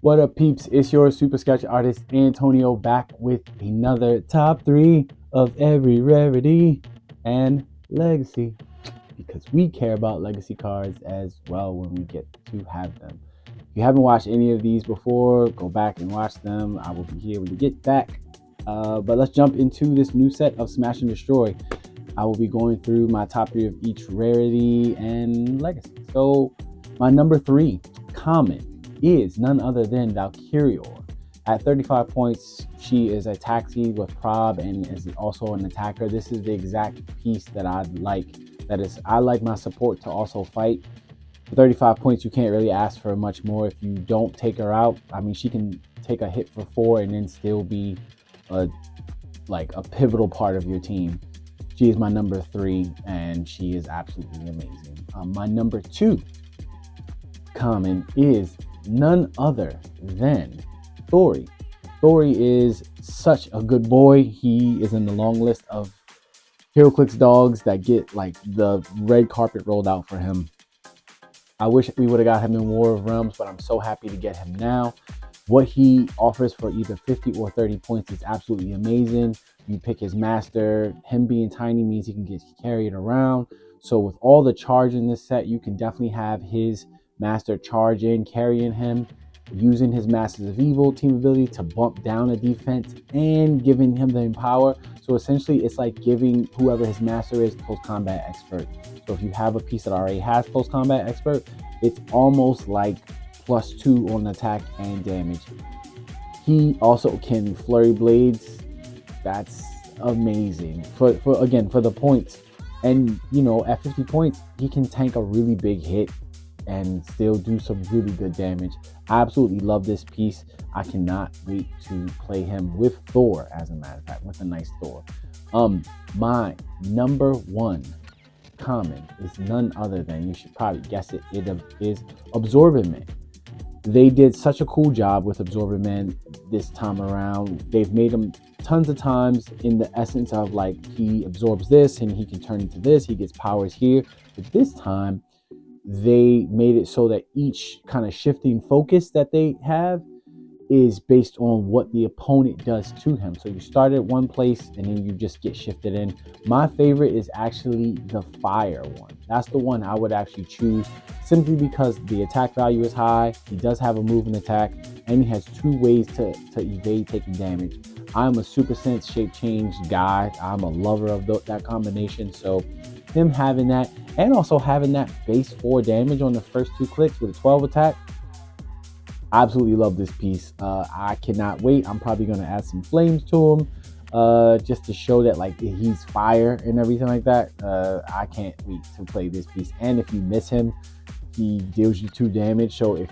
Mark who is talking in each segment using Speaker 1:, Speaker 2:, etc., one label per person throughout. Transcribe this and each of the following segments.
Speaker 1: What up, peeps? It's your super sketch artist Antonio back with another top 3 of every rarity and legacy, because we care about legacy cards as well when we get to have them. If you haven't watched any of these before, go back and watch them. I will be here when you get back. But let's jump into this new set of Smash and Destroy. I will be going through my top 3 of each rarity and legacy. So my number 3 common is none other than Valkyrie. At 35 points, she is a taxi with prob and is also an attacker. This is the exact piece that I like. That is, I like my support to also fight. For 35 points, you can't really ask for much more if you don't take her out. I mean, she can take a hit for 4 and then still be a pivotal part of your team. She is my number 3, and she is absolutely amazing. My number 2 common is none other than Thori. Thori is such a good boy. He is in the long list of Heroclix dogs that get like the red carpet rolled out for him. I wish we would have got him in War of Realms, but I'm so happy to get him now. What he offers for either 50 or 30 points is absolutely amazing. You pick his master. Him being tiny means he can get carried around. So with all the charge in this set, you can definitely have his master charge in, carrying him, using his Masters of Evil team ability to bump down a defense and giving him the empower. So essentially, it's like giving whoever his master is post combat expert. So if you have a piece that already has post combat expert, it's almost like +2 on attack and damage. He also can flurry blades. That's amazing for the points. And you know, at 50 points, he can tank a really big hit and still do some really good damage. I absolutely love this piece. I cannot wait to play him with Thor, as a matter of fact, with a nice Thor. My number 1 common is none other than, you should probably guess it, it is Absorbent Man. They did such a cool job with Absorbent Man this time around. They've made him tons of times in the essence of like, he absorbs this and he can turn into this, he gets powers here. But this time, they made it so that each kind of shifting focus that they have is based on what the opponent does to him. So you start at one place and then you just get shifted in. My favorite is actually the fire one. That's the one I would actually choose, simply because the attack value is high. He does have a move and attack, and he has 2 ways to evade taking damage. I'm a super sense shape change guy. I'm a lover of that combination. So him having that, and also having that base 4 damage on the first 2 clicks with a 12 attack, absolutely love this piece. I cannot wait. I'm probably going to add some flames to him, just to show that like he's fire and everything like that. I can't wait to play this piece. And if you miss him, he deals you 2 damage. So if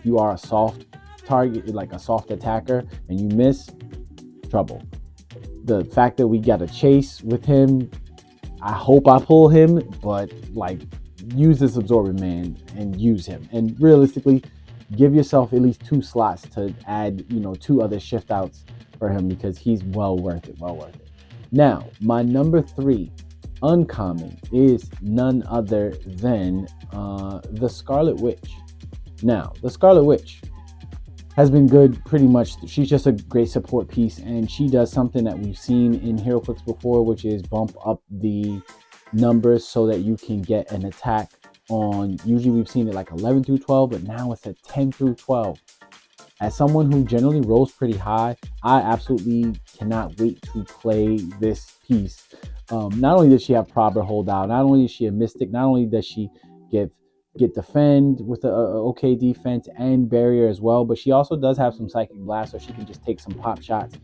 Speaker 1: you are a soft target, like a soft attacker, and you miss, trouble. The fact that we got a chase with him, I hope I pull him, but like, use this Absorbent Man and use him. And realistically, give yourself at least 2 slots to add, 2 other shift outs for him, because he's well worth it. Now, my number 3 uncommon is none other than the Scarlet Witch. Now, the Scarlet Witch has been good pretty much. She's just a great support piece, and she does something that we've seen in Heroclix before, which is bump up the numbers so that you can get an attack on, usually we've seen it like 11 through 12, but now it's at 10 through 12. As someone who generally rolls pretty high, I absolutely cannot wait to play this piece. Not only does she have proper holdout, not only is she a mystic, not only does she get defend with a okay defense and barrier as well, but she also does have some psychic blast, so she can just take some pop shots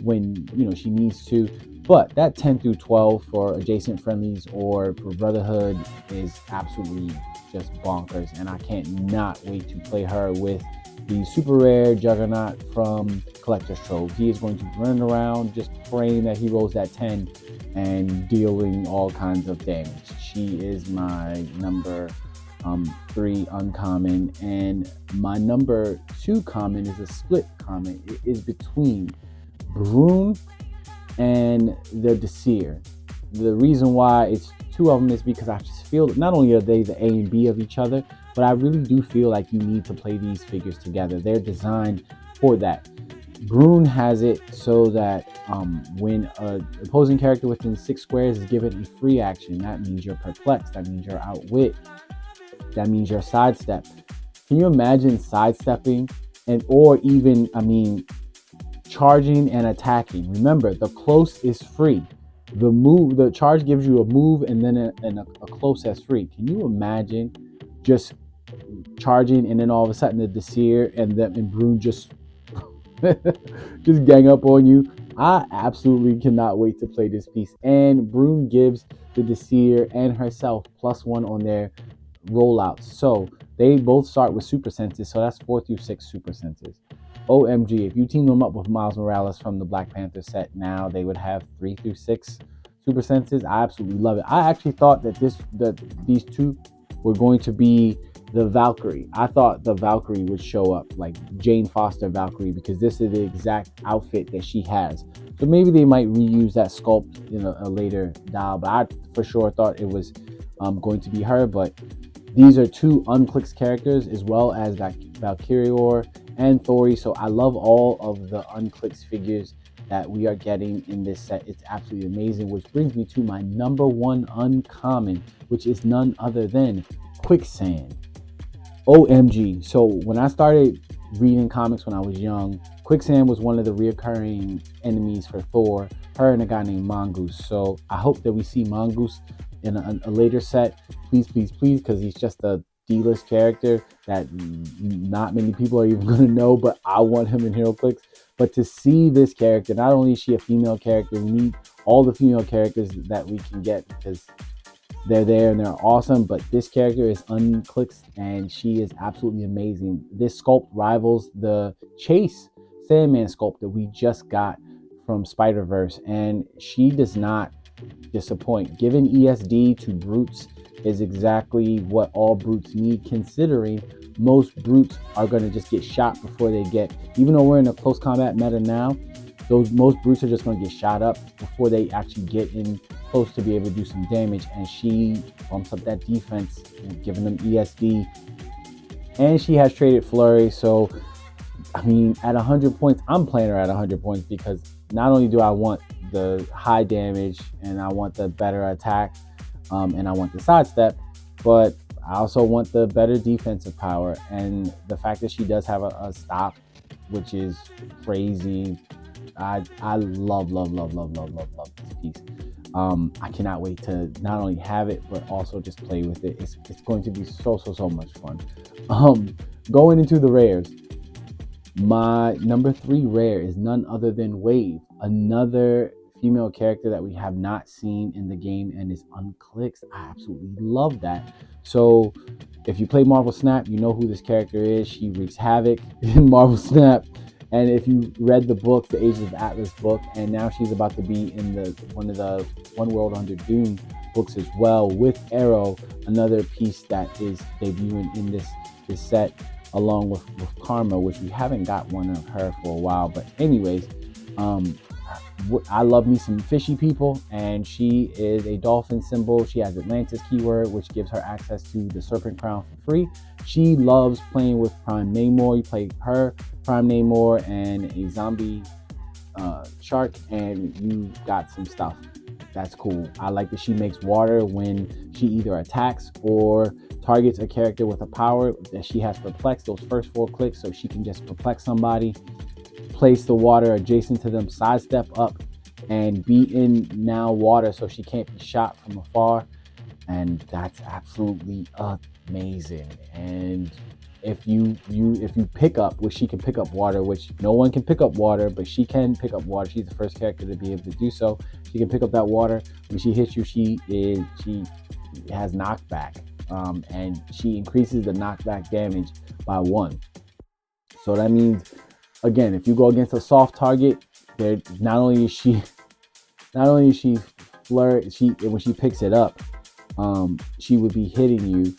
Speaker 1: when she needs to. But that 10 through 12 for adjacent friendlies or for Brotherhood is absolutely just bonkers, and I can't not wait to play her with the super rare Juggernaut from Collector's Trove. He is going to run around just praying that he rolls that 10 and dealing all kinds of damage. She is my number 3 uncommon, and my number 2 common is a split common. It is between Broom and the Desir. The reason why it's 2 of them is because I just feel that not only are they the A and B of each other, but I really do feel like you need to play these figures together. They're designed for that. Brune has it so that when an opposing character within 6 squares is given a free action, that means you're perplexed, that means you're outwit, that means you're sidestep. Can you imagine sidestepping and or even, charging and attacking? Remember, the close is free. The charge gives you a move and then a close that's free. Can you imagine just charging and then all of a sudden the Desir and Brune just just gang up on you? I absolutely cannot wait to play this piece. And Brune gives the Desir and herself +1 on their rollouts. So they both start with super senses. So that's 4 through 6 super senses. OMG, if you team them up with Miles Morales from the Black Panther set, now they would have 3 through 6 super senses. I absolutely love it. I actually thought that these two were going to be the Valkyrie. I thought the Valkyrie would show up, like Jane Foster Valkyrie, because this is the exact outfit that she has. So maybe they might reuse that sculpt in a later dial, but I for sure thought it was going to be her. But these are two Unclicked characters as well as Valkyrior and Thori. So I love all of the Unclicked figures that we are getting in this set. It's absolutely amazing, which brings me to my number one uncommon, which is none other than Quicksand. OMG. So when I started reading comics when I was young, Quicksand was one of the reoccurring enemies for Thor, her and a guy named Mongoose. So I hope that we see Mongoose in a later set. Please, please, please, because he's just a D-list character that not many people are even going to know, but I want him in Heroclix. But to see this character, not only is she a female character, we need all the female characters that we can get because they're there and they're awesome, but this character is Unclicked and she is absolutely amazing. This sculpt rivals the Chase Sandman sculpt that we just got from Spider-Verse, and she does not disappoint. Giving ESD to brutes is exactly what all brutes need, considering most brutes are going to just get shot before they get, even though we're in a close combat meta now, most brutes are just going to get shot up before they actually get in close to be able to do some damage, and she bumps up that defense, giving them ESD. And she has traded Flurry, so at 100 points, I'm playing her at 100 points because not only do I want the high damage and I want the better attack, and I want the sidestep, but I also want the better defensive power. And the fact that she does have a stop, which is crazy. I love this piece. I cannot wait to not only have it but also just play with it. It's going to be so much fun. Going into the rares, my number 3 rare is none other than Wave, another female character that we have not seen in the game and is Unclicked. I absolutely love that. So if you play Marvel Snap, you know who this character is. She wreaks havoc in Marvel Snap. And if you read the book, the Ages of Atlas book, and now she's about to be in one of the One World Under Doom books as well with Arrow, another piece that is debuting in this set along with Karma, which we haven't got one of her for a while. But anyways, I love me some fishy people, and she is a dolphin symbol. She has Atlantis keyword, which gives her access to the Serpent Crown for free. She loves playing with Prime Namor. You play her, Prime Namor, and a zombie shark, and you got some stuff. That's cool. I like that she makes water when she either attacks or targets a character with a power that she has perplexed those first 4 clicks, so she can just perplex somebody, place the water adjacent to them, sidestep up, and be in now water so she can't be shot from afar. And that's absolutely amazing. And if you pick up, which she can pick up water, which no one can pick up water, but she can pick up water. She's the first character to be able to do so. She can pick up that water. When she hits you, she has knockback, and she increases the knockback damage by 1. So that means, again, if you go against a soft target, there not only is she when she picks it up, she would be hitting you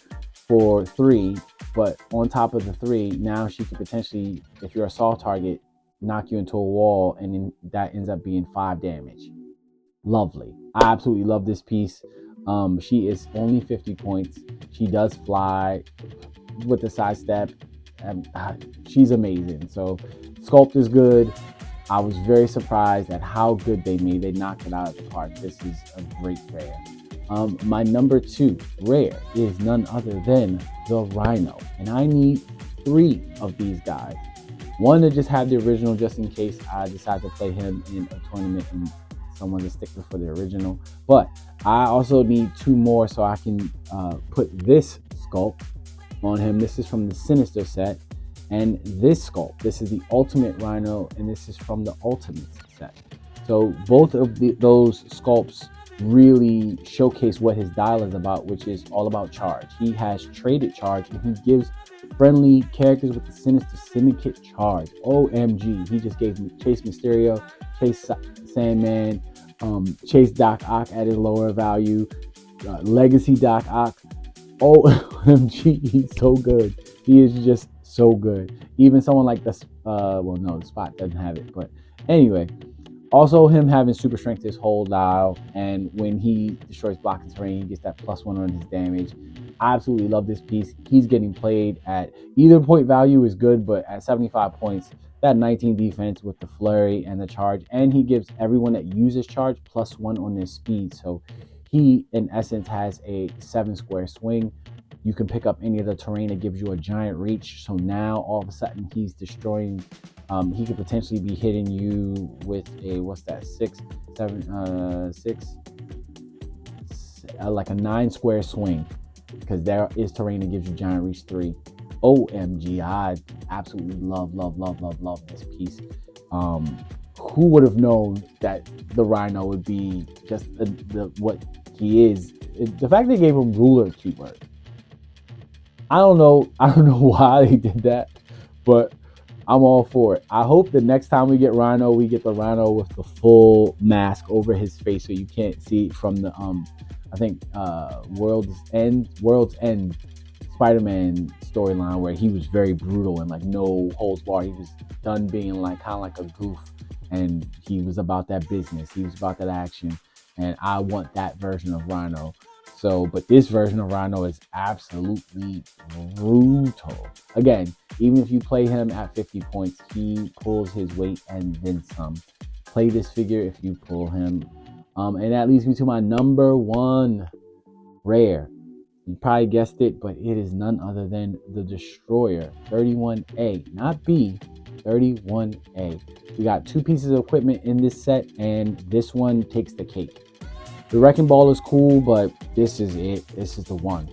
Speaker 1: for 3, but on top of the 3, now she could potentially, if you're a soft target, knock you into a wall, and then that ends up being 5 damage. Lovely. I absolutely love this piece. She is only 50 points. She does fly. with the sidestep. She's amazing. So sculpt is good. I was very surprised at how good they made. They knocked it out of the park. This is a great rare. My number 2 rare is none other than the Rhino, and I need 3 of these guys. One to just have the original, just in case I decide to play him in a tournament and someone's a stickler for the original. But I also need 2 more so I can put this sculpt on him. This is from the Sinister set, and this sculpt, this is the Ultimate Rhino, and this is from the Ultimate set. So both of those sculpts really showcase what his dial is about, which is all about charge. He has traded charge, and he gives friendly characters with the Sinister Syndicate charge. OMG, he just gave me Chase Mysterio, Chase Sandman, Chase Doc Ock at his lower value, Legacy Doc Ock. OMG, he's so good. He is just so good. Even someone like the Spot doesn't have it, but anyway. Also, him having super strength his whole dial, and when he destroys blocking terrain, he gets that +1 on his damage. I absolutely love this piece. He's getting played at either point value is good, but at 75 points, that 19 defense with the flurry and the charge, and he gives everyone that uses charge +1 on their speed. So he, in essence, has a 7-square swing. You can pick up any of the terrain that gives you a giant reach. So now all of a sudden he's destroying. He could potentially be hitting you with a like a 9-square swing, because there is terrain that gives you giant reach 3. OMG, I absolutely love this piece. Who would have known that the Rhino would be just what he is? The fact they gave him ruler keyword. I don't know why they did that, but I'm all for it. I hope the next time we get Rhino, we get the Rhino with the full mask over his face, so you can't see it from the I think World's End Spider-Man storyline, where he was very brutal and like no holds barred. He was done being like kind of like a goof, and he was about that business. He was about that action, and I want that version of Rhino. So, but this version of Rhino is absolutely brutal. Again, even if you play him at 50 points, he pulls his weight and then some. Play this figure if you pull him. And that leads me to my number 1 rare. You probably guessed it, but it is none other than the Destroyer 31A, not B, 31A. We got 2 pieces of equipment in this set, and this one takes the cake. The Wrecking Ball is cool, but this is it. This is the one.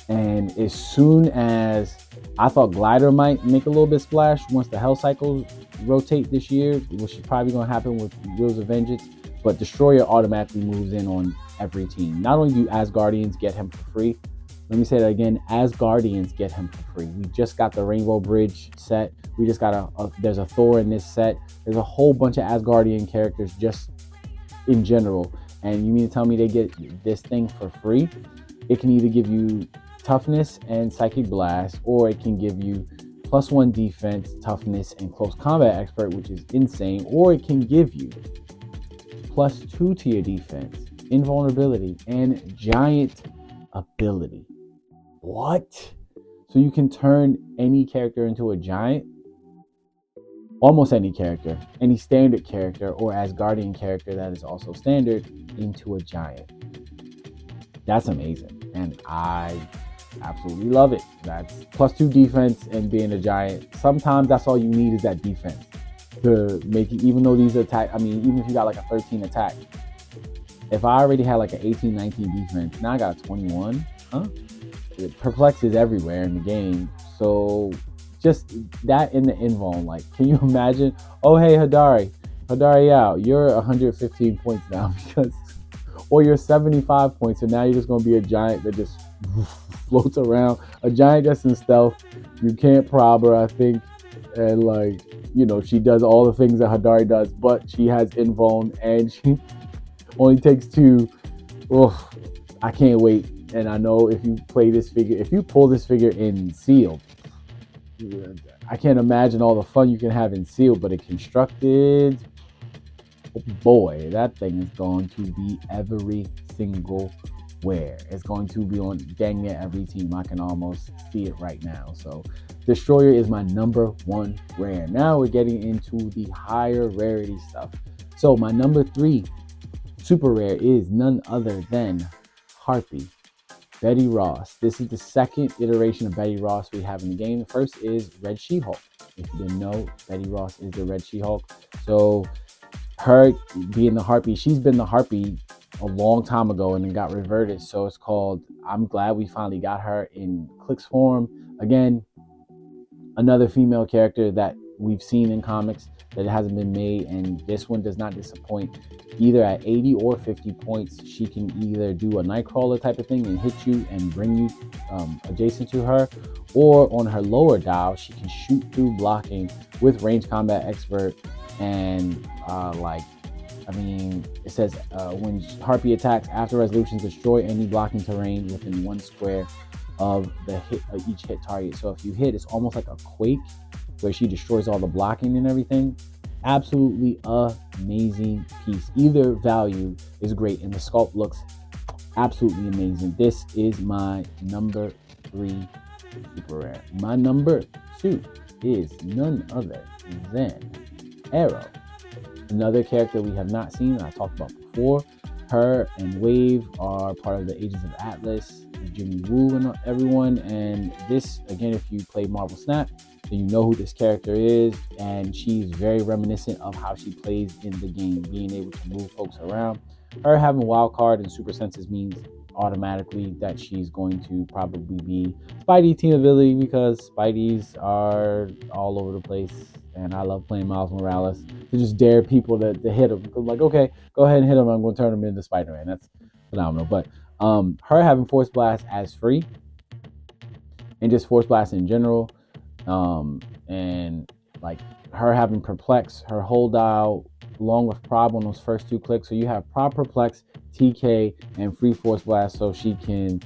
Speaker 1: And as soon as I thought Glider might make a little bit splash once the Hell Cycles rotate this year, which is probably going to happen with Wheels of Vengeance, but Destroyer automatically moves in on every team. Not only do Asgardians get him for free, let me say that again, Asgardians get him for free. We just got the Rainbow Bridge set. We just got there's a Thor in this set. There's a whole bunch of Asgardian characters just in general. And you mean to tell me they get this thing for free? It can either give you toughness and psychic blast, or it can give you +1 defense, toughness, and close combat expert, which is insane, or it can give you +2 to your defense, invulnerability, and giant ability. What? So you can turn any character into a giant? Almost any character, any standard character or Asgardian character that is also standard into a giant. That's amazing, and I absolutely love it. That's +2 defense and being a giant. Sometimes that's all you need is that defense to make it, even though these attack, I mean, even if you got like a 13 attack, if I already had like an 18, 19 defense, now I got a 21, It perplexes everywhere in the game. So just that in the invuln, like, can you imagine? Oh, hey, Hadari out. You're 115 points now because, or you're 75 points, and now you're just gonna be a giant that just floats around. A giant that's in stealth. You can't prob her, I think, and like, you know, she does all the things that Hadari does, but she has invuln and she only takes 2. Oh, I can't wait. And I know if you play this figure, if you pull this figure in sealed, I can't imagine all the fun you can have in sealed, but in constructed, oh boy, that thing is going to be every single where it's going to be on dang near every team. I can almost see it right now. So Destroyer is my number 1 rare. Now we're getting into the higher rarity stuff. So my number 3 super rare is none other than Harpy, Betty Ross. This is the second iteration of Betty Ross we have in the game. The first is Red She-Hulk. If you didn't know, Betty Ross is the Red She-Hulk. So her being the Harpy, she's been the Harpy a long time ago and then got reverted. So it's called, I'm glad we finally got her in Clix form. Again, another female character that we've seen in comics that it hasn't been made, and this one does not disappoint. Either at 80 or 50 points, she can either do a Nightcrawler type of thing and hit you and bring you adjacent to her, or on her lower dial, she can shoot through blocking with range combat expert. And it says when Harpy attacks, after resolutions, destroy any blocking terrain within 1 square of the hit each hit target. So if you hit, it's almost like a Quake where she destroys all the blocking and everything. Absolutely amazing piece. Either value is great, and the sculpt looks absolutely amazing. This is my number 3 super rare. My number 2 is none other than Arrow, another character we have not seen, I talked about before. Her and Wave are part of the Agents of Atlas, Jimmy Woo and everyone. And this, again, if you play Marvel Snap, then you know who this character is. And she's very reminiscent of how she plays in the game, being able to move folks around. Her having wild card and super senses means automatically that she's going to probably be Spidey team ability, because Spideys are all over the place. And I love playing Miles Morales to just dare people to hit him. Like, okay, go ahead and hit him. I'm going to turn him into Spider-Man. That's phenomenal. But her having Force Blast as free, and just Force Blast in general, and like her having Perplex, her hold dial along with Prob on those first 2 clicks. So you have Prob, Perplex, TK, and free Force Blast. So she can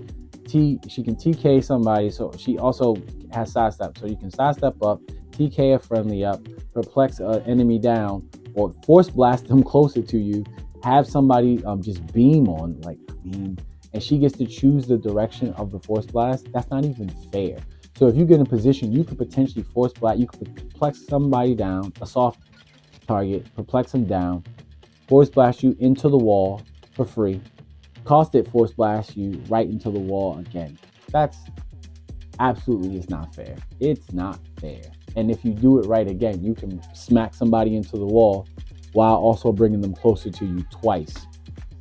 Speaker 1: TK somebody. So she also has sidestep. So you can sidestep up, TK a friendly up, Perplex an enemy down, or Force Blast them closer to you, have somebody just beam on, and she gets to choose the direction of the Force Blast. That's not even fair. So if you get in a position, you could potentially Force Blast, you could Perplex somebody down, a soft target, Perplex them down, Force Blast you into the wall for free, cost it Force Blast you right into the wall again. That's absolutely, it's not fair. It's not fair. And if you do it right, again, you can smack somebody into the wall while also bringing them closer to you twice.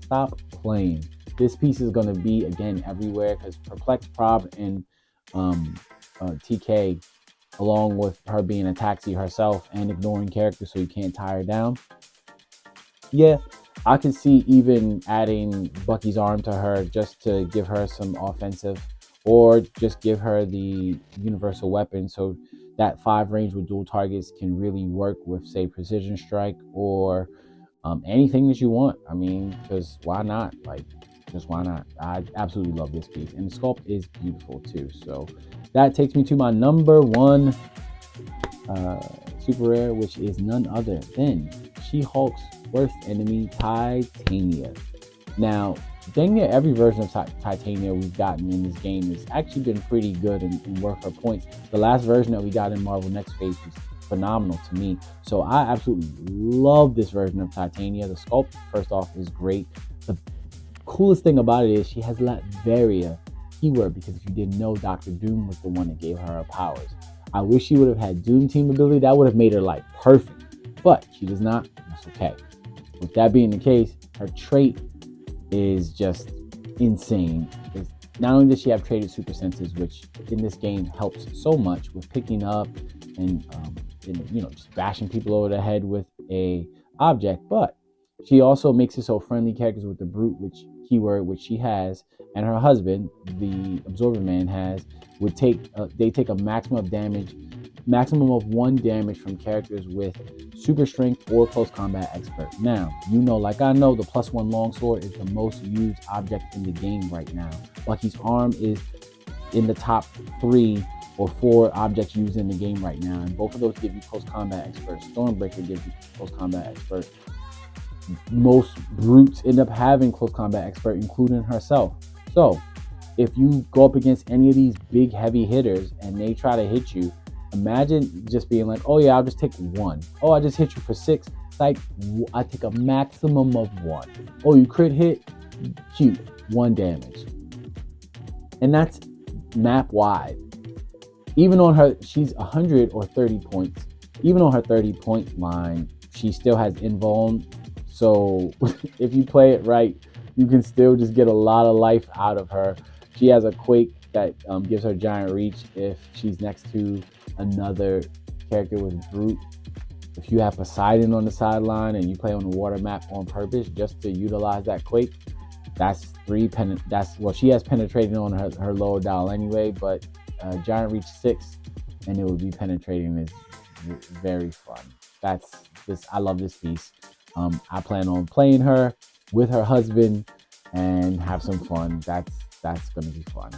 Speaker 1: Stop playing. This piece is going to be, again, everywhere, because Perplex, Prob, and TK, along with her being a taxi herself and ignoring characters so you can't tie her down. Yeah, I can see even adding Bucky's arm to her just to give her some offensive, or just give her the universal weapon so that 5 range with dual targets can really work with, say, precision strike or anything that you want. I mean, because why not? Just why not? I absolutely love this piece, and the sculpt is beautiful too. So that takes me to my number 1 super rare, which is none other than She-Hulk's worst enemy, Titania. Now, dang near every version of Titania we've gotten in this game has actually been pretty good and worth her points. The last version that we got in Marvel Next Phase was phenomenal to me. So I absolutely love this version of Titania. The sculpt, first off, is great. The coolest thing about it is she has Latveria keyword, because if you didn't know, Dr. Doom was the one that gave her her powers. I wish she would have had Doom team ability. That would have made her like perfect, but she does not. That's okay. With that being the case, her trait is just insane. Not only does she have traded super senses, which in this game helps so much with picking up and just bashing people over the head with a object, but she also makes it so friendly characters with the brute, which keyword, which she has, and her husband, the Absorber Man, has, would take they take a maximum of 1 damage from characters with super strength or close combat expert. Now, like I know, the +1 longsword is the most used object in the game right now. Bucky's arm is in the top 3 or 4 objects used in the game right now, and both of those give you close combat expert. Stormbreaker gives you close combat expert. Most brutes end up having close combat expert, including herself. So if you go up against any of these big heavy hitters and they try to hit you, imagine just being like, oh yeah, I'll just take one. Oh, I just hit you for 6. It's like, I take a maximum of 1. Oh, you crit hit, cute, 1 damage. And that's map wide. Even on her, she's 100 or 30 points. Even on her 30-point line, she still has invuln. So if you play it right, you can still just get a lot of life out of her. She has a Quake that gives her giant reach if she's next to another character with Brute. If you have Poseidon on the sideline and you play on the water map on purpose just to utilize that Quake, that's 3 she has penetrating on her lower dial anyway, but giant reach 6 and it would be penetrating is very fun. I love this piece. I plan on playing her with her husband and have some fun. That's going to be fun.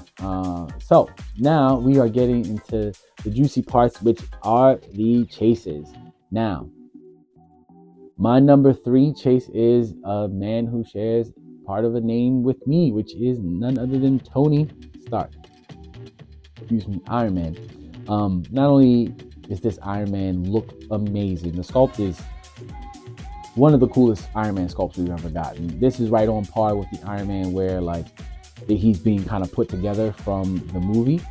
Speaker 1: So now we are getting into the juicy parts, which are the chases. Now, my number 3 chase is a man who shares part of a name with me, which is none other than Tony Stark. Iron Man. Not only is this Iron Man look amazing, the sculpt is one of the coolest Iron Man sculpts we've ever gotten. This is right on par with the Iron Man where like he's being kind of put together from the movie.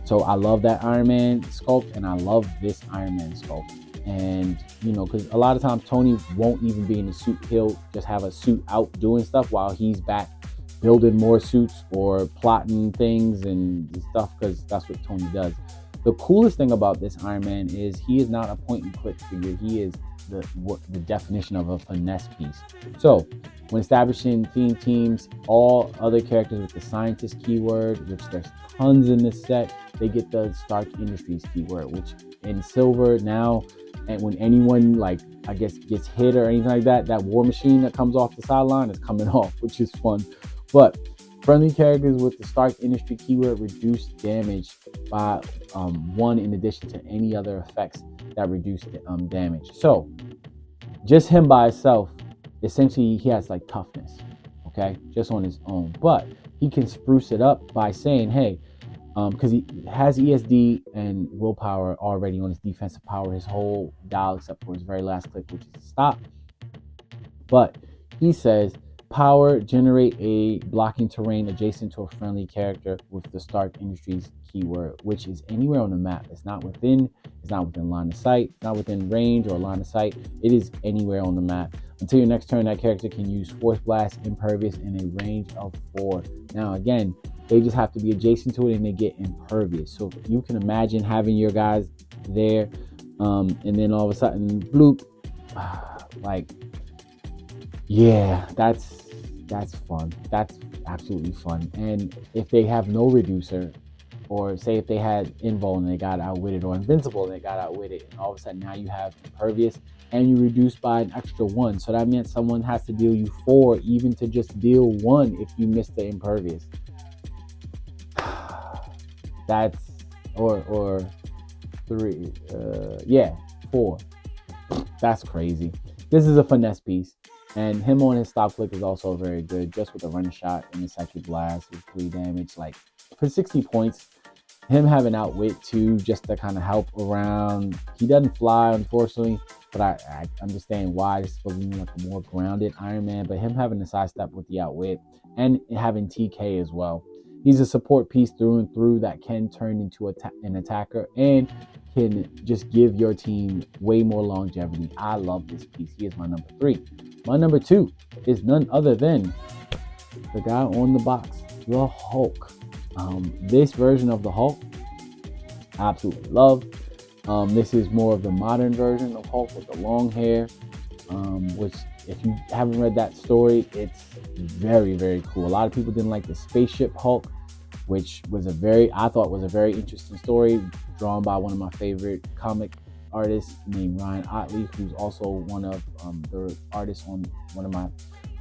Speaker 1: So I love that Iron Man sculpt, and I love this Iron Man sculpt. And because a lot of times Tony won't even be in the suit. He'll just have a suit out doing stuff while he's back building more suits or plotting things and stuff, because that's what Tony does. The coolest thing about this Iron Man is he is not a point and click figure. He is the definition of a finesse piece. So when establishing theme teams, all other characters with the scientist keyword, which there's tons in this set, they get the Stark Industries keyword, which in silver now, and when anyone gets hit or anything like that, that war machine that comes off the sideline is coming off, which is fun. But friendly characters with the Stark Industry keyword reduce damage by 1 in addition to any other effects that reduce damage. So just him by itself, essentially he has like toughness, okay, just on his own. But he can spruce it up by saying, hey, because he has ESD and willpower already on his defensive power, his whole dial except for his very last click, which is stop. But he says, power, generate a blocking terrain adjacent to a friendly character with the Stark Industries keyword, which is anywhere on the map. It's not within line of sight, not within range or line of sight. It is anywhere on the map. Until your next turn, that character can use Force Blast, Impervious, in a range of 4. Now again, they just have to be adjacent to it and they get Impervious. So you can imagine having your guys there, and then all of a sudden, bloop, yeah, that's fun. That's absolutely fun. And if they have no reducer, or say if they had invul and they got outwitted, or invincible and they got outwitted, and all of a sudden now you have impervious and you reduce by an extra 1. So that means someone has to deal you 4 even to just deal 1 if you miss the impervious. That's or 3, 4. That's crazy. This is a finesse piece. And him on his stop click is also very good, just with a running shot and the psychic blast with 3 damage. Like for 60 points, him having outwit too, just to kind of help around. He doesn't fly, unfortunately, but I understand why. This is supposed to be like a more grounded Iron Man, but him having the sidestep with the outwit and having TK as well. He's a support piece through and through that can turn into an attacker and can just give your team way more longevity. I love this piece. He is my number 3. My number 2 is none other than the guy on the box, the Hulk. This version of the Hulk, I absolutely love. This is more of the modern version of Hulk with the long hair, which if you haven't read that story, it's very, very cool. A lot of people didn't like the spaceship Hulk, which was I thought was a very interesting story drawn by one of my favorite comic artist named Ryan Otley, who's also one of the artists on one of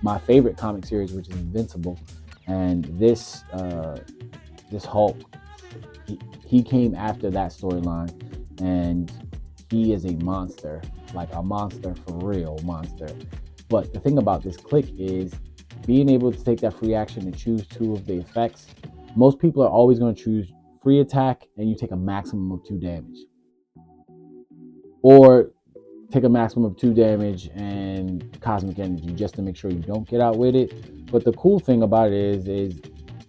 Speaker 1: my favorite comic series, which is Invincible. And this Hulk, he came after that storyline, and he is a monster, like a monster for real monster. But the thing about this click is being able to take that free action and choose 2 of the effects, most people are always going to choose free attack and you take a maximum of 2 damage. Or take a maximum of 2 damage and cosmic energy just to make sure you don't get outwitted. But the cool thing about it is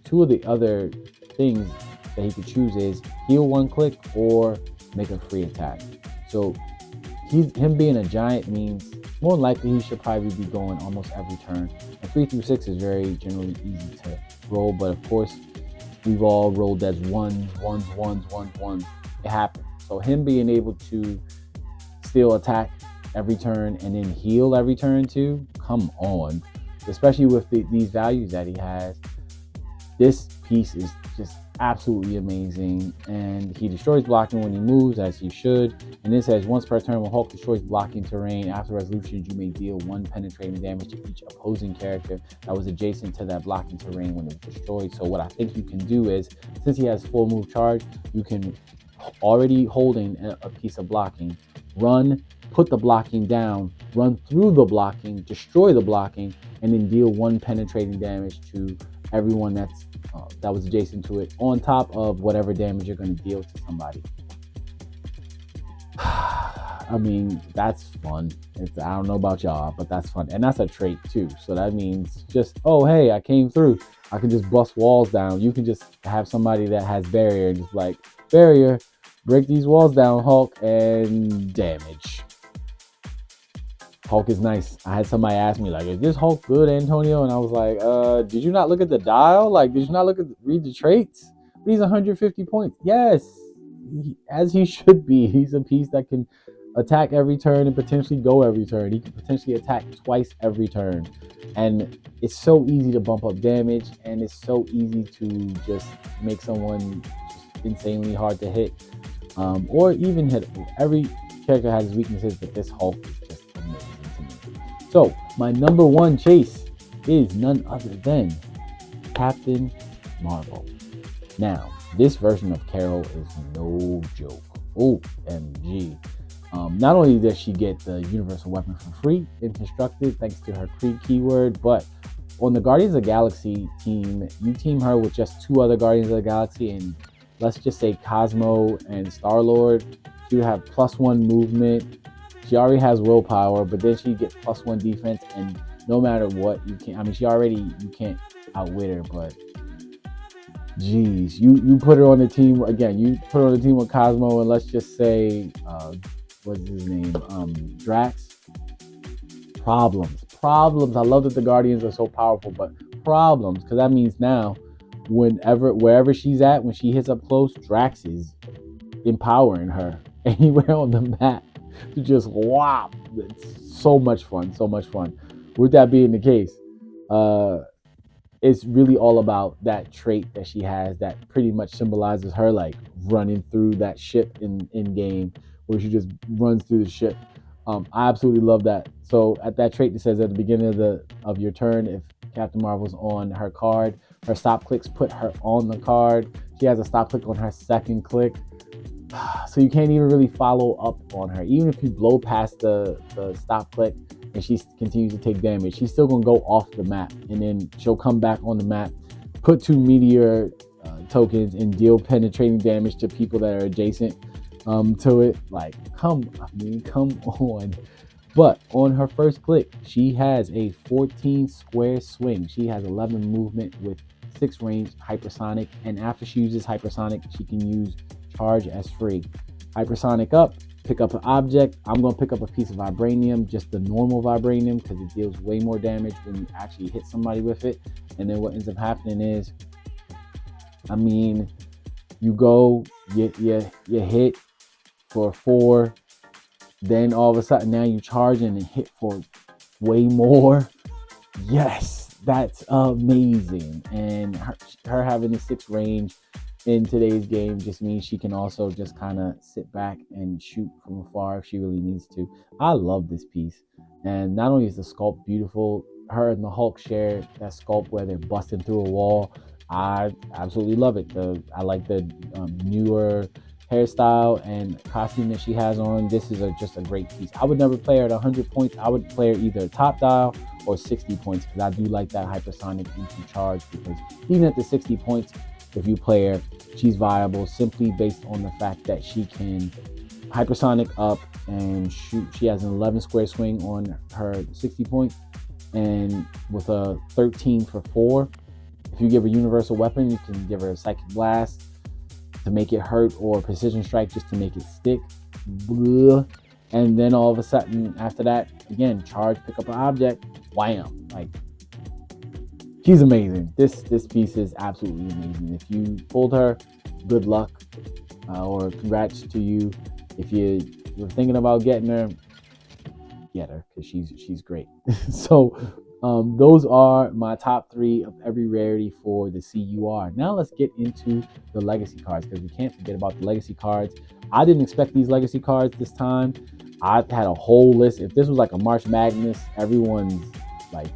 Speaker 1: 2 of the other things that he could choose is heal 1 click or make a free attack. So him being a giant means more likely he should probably be going almost every turn. And 3 through 6 is very generally easy to roll, but of course we've all rolled as ones. It happens. So him being able to still attack every turn and then heal every turn too, come on. Especially with these values that he has, this piece is just absolutely amazing. And he destroys blocking when he moves, as he should. And it says once per turn, when Hulk destroys blocking terrain, after resolution, you may deal 1 penetrating damage to each opposing character that was adjacent to that blocking terrain when it was destroyed. So what I think you can do is, since he has full move charge, you can already holding a piece of blocking, run, put the blocking down, run through the blocking, destroy the blocking, and then deal 1 penetrating damage to everyone that was adjacent to it, on top of whatever damage you're going to deal to somebody. I mean, that's fun. I don't know about y'all, but that's fun. And that's a trait too. So that means just, oh, hey, I came through. I can just bust walls down. You can just have somebody that has barrier and just like, barrier, break these walls down, Hulk, and damage. Hulk is nice. I had somebody ask me, like, is this Hulk good, Antonio? And I was like, did you not look at the dial? Like, did you not read the traits? But he's 150 points. Yes, as he should be. He's a piece that can attack every turn and potentially go every turn. He can potentially attack twice every turn. And it's so easy to bump up damage, and it's so easy to just make someone just insanely hard to hit, or even hit. Every character has his weaknesses, but this Hulk is just amazing to me. So my number 1 chase is none other than Captain Marvel. Now, this version of Carol is no joke. OMG. Not only does she get the universal weapon for free in constructed thanks to her keyword, but on the Guardians of the Galaxy team, you team her with just 2 other Guardians of the Galaxy, and let's just say Cosmo and Star-Lord. She would have +1 movement. She already has willpower, but then she gets +1 defense, and no matter what, you can't. I mean, you can't outwit her, but geez, you put her on the team again. You put her on the team with Cosmo, and let's just say, what's his name? Drax. Problems. I love that the Guardians are so powerful, but problems, because that means now, wherever she's at, when she hits up close, Drax is empowering her anywhere on the map to just whop. It's so much fun. With that being the case, it's really all about that trait that she has that pretty much symbolizes her like running through that ship in game, where she just runs through the ship. I absolutely love that. So at that trait, it says at the beginning of your turn, if Captain Marvel's on her card, her stop clicks put her on the card. She has a stop click on her 2nd click. So you can't even really follow up on her. Even if you blow past the stop click and she continues to take damage, she's still going to go off the map. And then she'll come back on the map, put 2 meteor tokens, and deal penetrating damage to people that are adjacent to it. Like, come on. But on her 1st click, she has a 14 square swing. She has 11 movement with 6 range, hypersonic. And after she uses hypersonic, she can use charge as free. Hypersonic up, pick up an object. I'm going to pick up a piece of vibranium, just the normal vibranium, because it deals way more damage when you actually hit somebody with it. And then what ends up happening is, I mean, you go, you hit for 4, then all of a sudden now you charge and hit for way more. Yes, that's amazing. And her having a 6 range in today's game just means she can also just kind of sit back and shoot from afar if she really needs to. I love this piece. And not only is the sculpt beautiful, her and the Hulk share that sculpt where they're busting through a wall. I absolutely love it. I like the newer hairstyle and costume that she has on, this is just a great piece. I would never play her at 100 points. I would play her either top dial or 60 points because I do like that hypersonic entry charge, because even at the 60 points, if you play her, she's viable simply based on the fact that she can hypersonic up and shoot. She has an 11 square swing on her 60 points, and with a 13 for 4, if you give her universal weapon, you can give her a psychic blast to make it hurt, or precision strike just to make it stick. And then all of a sudden after that, again, charge, pick up an object, wham. Like, she's amazing. This piece is absolutely amazing. If you pulled her, good luck, or congrats to you. If you're thinking about getting her, get her, because she's great. So those are my top 3 of every rarity for the CUR. Now let's get into the legacy cards, because we can't forget about the legacy cards. I didn't expect these legacy cards this time. I had a whole list. If this was like a March Madness, everyone's like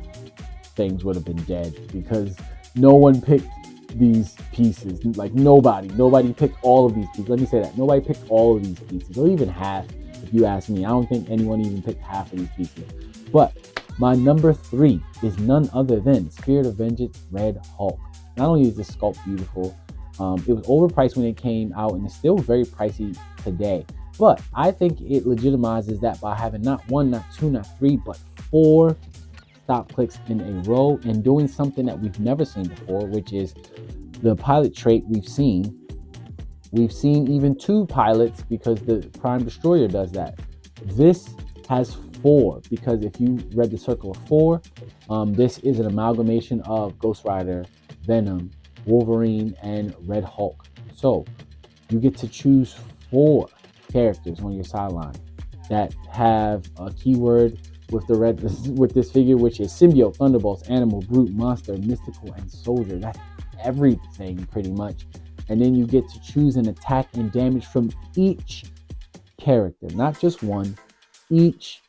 Speaker 1: things would have been dead, because no one picked these pieces. Like nobody picked all of these pieces. Let me say that nobody picked all of these pieces, or even half. If you ask me, I don't think anyone even picked half of these pieces. But my number 3 is none other than Spirit of Vengeance Red Hulk. Not only is this sculpt beautiful, it was overpriced when it came out, and it's still very pricey today. But I think it legitimizes that by having not 1, not 2, not 3, but 4 stop clicks in a row, and doing something that we've never seen before, which is the pilot trait we've seen. We've seen even 2 pilots, because the Prime Destroyer does that. This has 4, because if you read the Circle of 4, this is an amalgamation of Ghost Rider, Venom, Wolverine, and Red Hulk. So you get to choose 4 characters on your sideline that have a keyword with this figure, which is symbiote, thunderbolts, animal, brute, monster, mystical, and soldier. That's everything pretty much. And then you get to choose an attack and damage from each character, not just one, each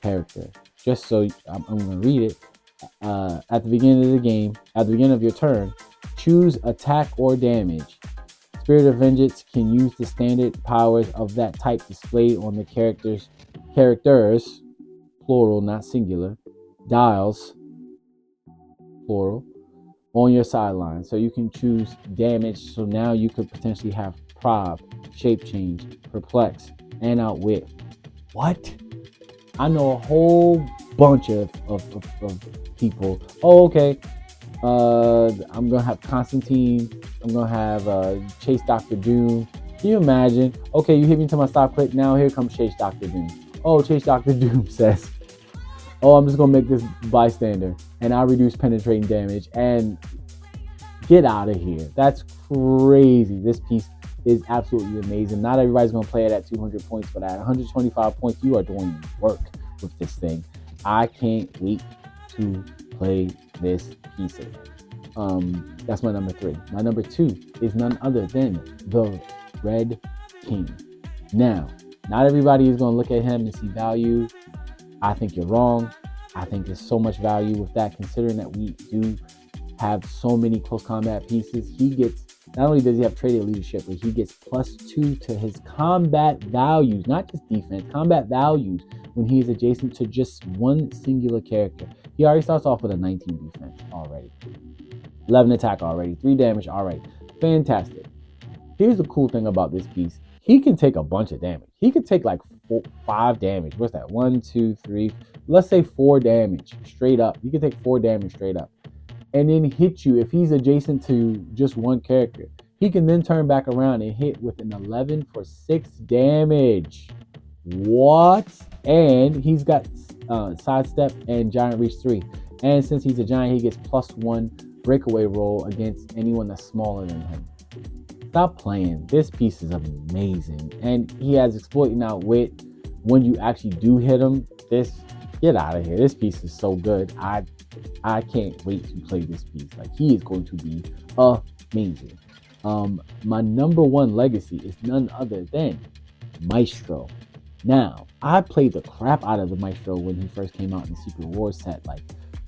Speaker 1: character. Just so I'm going to read it. At the beginning of the game, at the beginning of your turn, choose attack or damage. Spirit of Vengeance can use the standard powers of that type displayed on the characters, plural, not singular, dials, plural, on your sideline. So you can choose damage. So now you could potentially have prob, shape change, perplex, and outwit. What? I know a whole bunch of people. Oh, okay. I'm gonna have Constantine. I'm gonna have Chase Dr. Doom. Can you imagine? Okay, you hit me to my stop click. Now here comes Chase Dr. Doom. Oh, Chase Dr. Doom says, oh, I'm just gonna make this bystander, and I'll reduce penetrating damage. And get out of here. That's crazy. This piece is absolutely amazing. Not everybody's gonna play it at 200 points, but at 125 points, you are doing work with this thing. I can't wait to play this piece. That's my number 3. My number 2 is none other than the Red King. Now, not everybody is going to look at him and see value. I think you're wrong. I think there's so much value with that, considering that we do have so many close combat pieces. He gets, not only does he have traded leadership, but he gets +2 to his combat values, not just defense, combat values, when he is adjacent to just one singular character. He already starts off with a 19 defense already, 11 attack already, 3 damage already. Fantastic. Here's the cool thing about this piece. He can take a bunch of damage. He could take like 5 damage. What's that? 1, 2, 3. Let's say 4 damage straight up. He can take 4 damage straight up, and then hit you if he's adjacent to just one character. He can then turn back around and hit with an 11 for 6 damage. What? And he's got sidestep and giant reach 3. And since he's a giant, he gets +1 breakaway roll against anyone that's smaller than him. Stop playing. This piece is amazing. And he has exploiting outwit when you actually do hit him. Get out of here. This piece is so good. I can't wait to play this piece. Like, he is going to be amazing. My number 1 legacy is none other than Maestro. Now, I played the crap out of the Maestro when he first came out in the Secret Wars set. Like,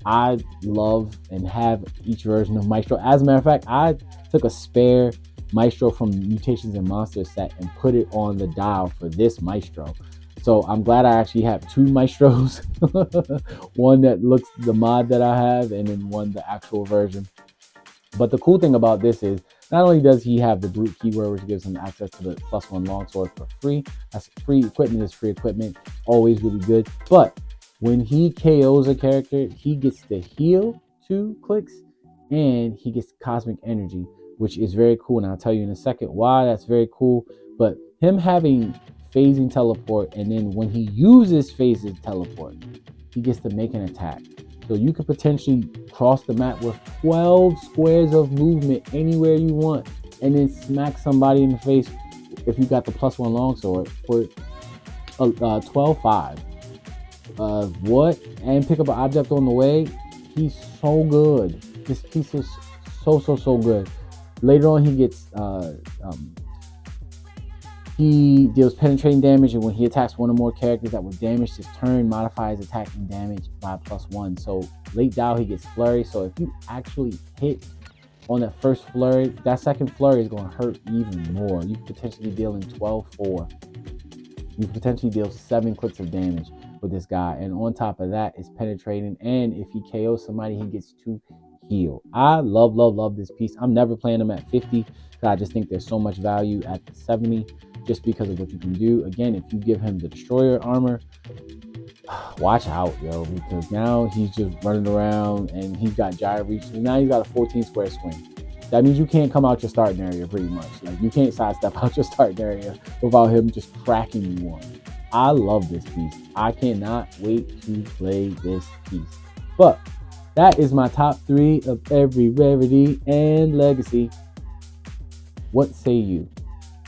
Speaker 1: I love and have each version of Maestro. As a matter of fact, I took a spare Maestro from Mutations and Monsters set and put it on the dial for this Maestro. So I'm glad I actually have two Maestros. One that looks the mod that I have, and then one the actual version. But the cool thing about this is not only does he have the brute keyword, which gives him access to the +1 longsword for free. That's free equipment, is free equipment, always really good. But when he KOs a character, he gets to heal 2 clicks and he gets cosmic energy, which is very cool. And I'll tell you in a second why that's very cool. But him having phasing teleport, and then when he uses phasing teleport, he gets to make an attack. So you could potentially cross the map with 12 squares of movement anywhere you want, and then smack somebody in the face if you got the +1 longsword for 12-5. What? And pick up an object on the way. He's so good. This piece is so good. Later on, he gets he deals penetrating damage, and when he attacks one or more characters that were damaged this turn, modifies attacking damage by +1. So late dial, he gets flurry. So if you actually hit on that first flurry, that second flurry is going to hurt even more. You could potentially deal in 12-4. You could potentially deal 7 clicks of damage with this guy. And on top of that, it's penetrating. And if he KOs somebody, he gets to heal. I love this piece. I'm never playing him at 50. I just think there's so much value at the 70 just because of what you can do. Again, if you give him the destroyer armor, watch out, yo, because now he's just running around and he's got gyro reach. So now he's got a 14 square swing. That means you can't come out your starting area pretty much. Like, you can't sidestep out your starting area without him just cracking you one. I love this piece. I cannot wait to play this piece. But that is my top 3 of every rarity and legacy. What say you?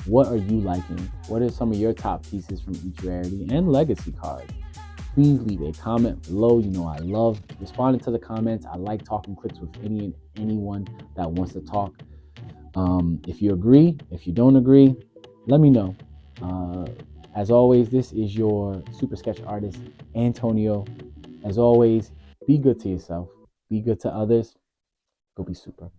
Speaker 1: What are you liking? What are some of your top pieces from each rarity and legacy card? Please leave a comment below. You know I love responding to the comments. I like talking clicks with anyone that wants to talk. If you agree, if you don't agree, let me know. As always, this is your super sketch artist, Antonio. As always, be good to yourself. Be good to others. Go be super.